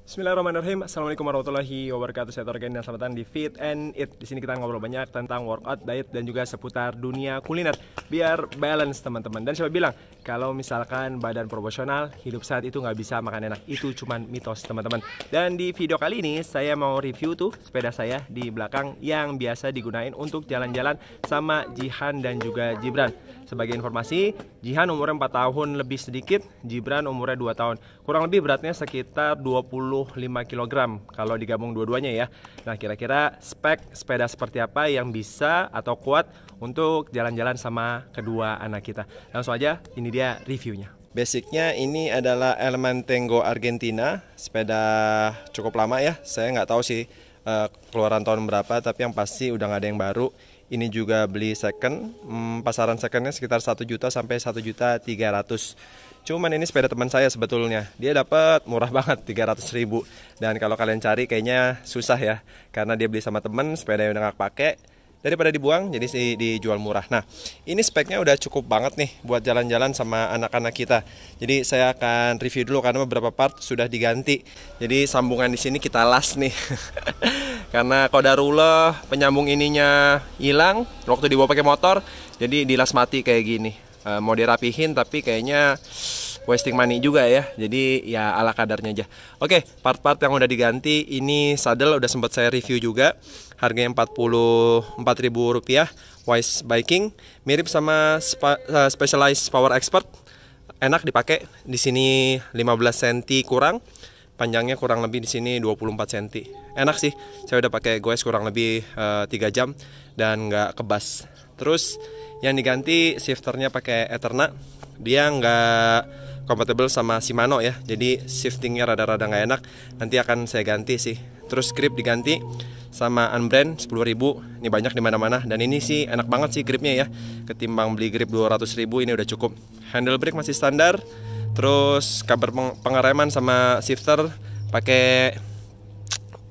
Bismillahirrahmanirrahim. Assalamualaikum warahmatullahi wabarakatuh. Saya Torgen dan selamat datang di Fit and Eat. Di sini kita ngobrol banyak tentang workout, diet, dan juga seputar dunia kuliner. Biar balance teman-teman. Dan siapa bilang kalau misalkan badan proporsional, hidup sehat itu nggak bisa makan enak. Itu cuman mitos teman-teman. Dan di video kali ini saya mau review tuh sepeda saya di belakang yang biasa digunain untuk jalan-jalan sama Jihan dan juga Gibran. Sebagai informasi, Jihan umurnya 4 tahun lebih sedikit, Gibran umurnya 2 tahun. Kurang lebih beratnya sekitar 25 kg kalau digabung dua-duanya ya. Nah, kira-kira spek sepeda seperti apa yang bisa atau kuat untuk jalan-jalan sama kedua anak kita. Langsung aja, ini dia reviewnya. Basicnya ini adalah Elementengo Argentina, sepeda cukup lama ya. Saya nggak tahu sih keluaran tahun berapa, tapi yang pasti udah nggak ada yang baru. Ini juga beli second, pasaran secondnya sekitar 1 juta sampai 1.300.000. Cuman ini sepeda teman saya sebetulnya, dia dapat murah banget 300.000. Dan kalau kalian cari kayaknya susah ya, karena dia beli sama temen, sepeda yang udah nggak pakai, daripada dibuang jadi dijual murah. Nah, ini speknya udah cukup banget nih buat jalan-jalan sama anak-anak kita. Jadi saya akan review dulu karena beberapa part sudah diganti. Jadi sambungan di sini kita las nih. Karena qadarullah penyambung ininya hilang waktu dibawa pakai motor, jadi dilas mati kayak gini. Mau dirapihin tapi kayaknya wasting money juga ya. Jadi ya ala kadarnya aja. Oke, part-part yang udah diganti, ini saddle udah sempat saya review juga. Harganya Rp44.000, Wise Biking, mirip sama Specialized Power Expert. Enak dipakai. Di sini 15 cm kurang. Panjangnya kurang lebih di sini 24 cm. Enak sih. Saya udah pakai goes kurang lebih 3 jam dan nggak kebas. Terus yang diganti shifternya pakai Eterna. Dia nggak compatible sama Shimano ya. Jadi shiftingnya rada-rada nggak enak. Nanti akan saya ganti sih. Terus grip diganti sama Unbrand 10.000. Ini banyak di mana-mana dan ini sih enak banget sih gripnya ya. Ketimbang beli grip 200.000 ini udah cukup. Handle brake masih standar. Terus kabar pengereman sama shifter pakai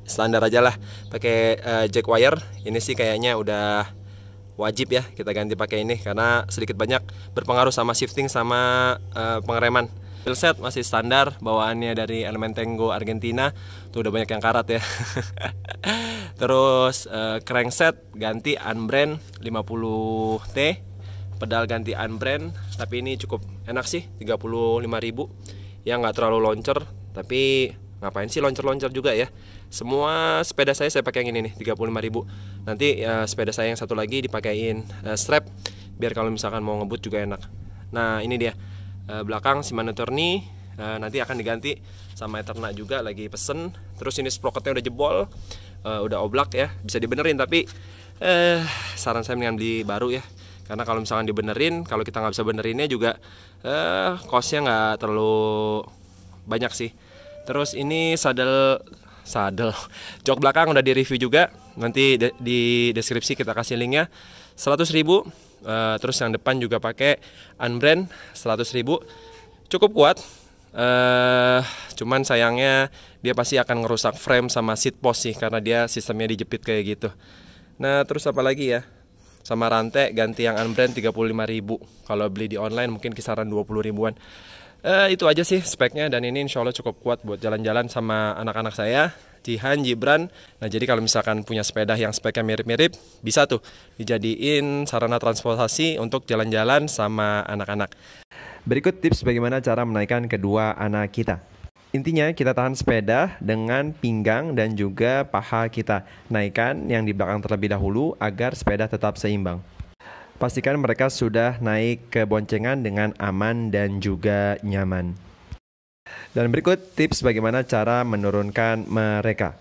standar aja lah, pakai jack wire. Ini sih kayaknya udah wajib ya kita ganti pakai ini karena sedikit banyak berpengaruh sama shifting sama pengereman. Wheelset masih standar, bawaannya dari Elementengo Argentina. Tuh udah banyak yang karat ya. Terus crankset ganti Unbrand 50T. Pedal ganti Unbrand, tapi ini cukup enak sih, 35.000. Ya nggak terlalu loncer, tapi ngapain sih loncer-loncer juga ya. Semua sepeda saya pakai yang ini nih, 35.000. Nanti sepeda saya yang satu lagi dipakein strap, biar kalau misalkan mau ngebut juga enak. Nah ini dia, belakang Shimano Tourney, nanti akan diganti sama Eterna juga, lagi pesen. Terus ini sprocketnya udah jebol, udah oblak ya, bisa dibenerin tapi saran saya mendingan beli baru ya. Karena kalau misalkan dibenerin, kalau kita nggak bisa benerinnya juga costnya nggak terlalu banyak sih. Terus ini saddle jok belakang udah di review juga. Nanti di deskripsi kita kasih linknya. 100.000. Terus yang depan juga pakai Unbrand 100.000. Cukup kuat. Cuman sayangnya dia pasti akan ngerusak frame sama seat post sih, karena dia sistemnya dijepit kayak gitu. Nah terus apa lagi ya? Sama rantai ganti yang Unbrand 35.000. Kalau beli di online mungkin kisaran 20 ribuan. Itu aja sih speknya, dan ini insya Allah cukup kuat buat jalan-jalan sama anak-anak saya, Jihan, Gibran. Nah jadi kalau misalkan punya sepeda yang speknya mirip-mirip, bisa tuh dijadiin sarana transportasi untuk jalan-jalan sama anak-anak. Berikut tips bagaimana cara menaikkan kedua anak kita. Intinya kita tahan sepeda dengan pinggang dan juga paha kita. Naikkan yang di belakang terlebih dahulu agar sepeda tetap seimbang. Pastikan mereka sudah naik ke boncengan dengan aman dan juga nyaman. Dan berikut tips bagaimana cara menurunkan mereka.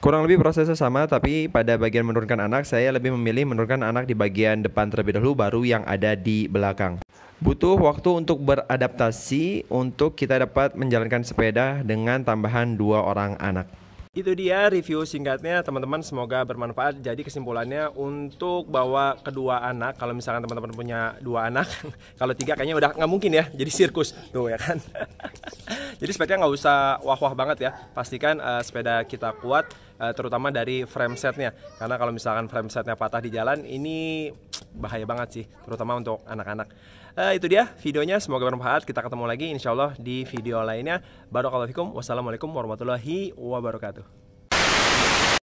Kurang lebih prosesnya sama, tapi pada bagian menurunkan anak, saya lebih memilih menurunkan anak di bagian depan terlebih dahulu, baru yang ada di belakang. Butuh waktu untuk beradaptasi untuk kita dapat menjalankan sepeda dengan tambahan 2 orang anak. Itu dia review singkatnya teman-teman, semoga bermanfaat. Jadi kesimpulannya untuk bawa kedua anak, kalau misalkan teman-teman punya 2 anak, kalau 3 kayaknya udah nggak mungkin ya, jadi sirkus tuh ya kan. Jadi sepedanya nggak usah wah-wah banget ya, pastikan sepeda kita kuat, terutama dari frame setnya. Karena kalau misalkan frame setnya patah di jalan, ini bahaya banget sih, terutama untuk anak-anak. Itu dia videonya, semoga bermanfaat. Kita ketemu lagi insya Allah di video lainnya. Barakallahu fikum. Wassalamualaikum warahmatullahi wabarakatuh.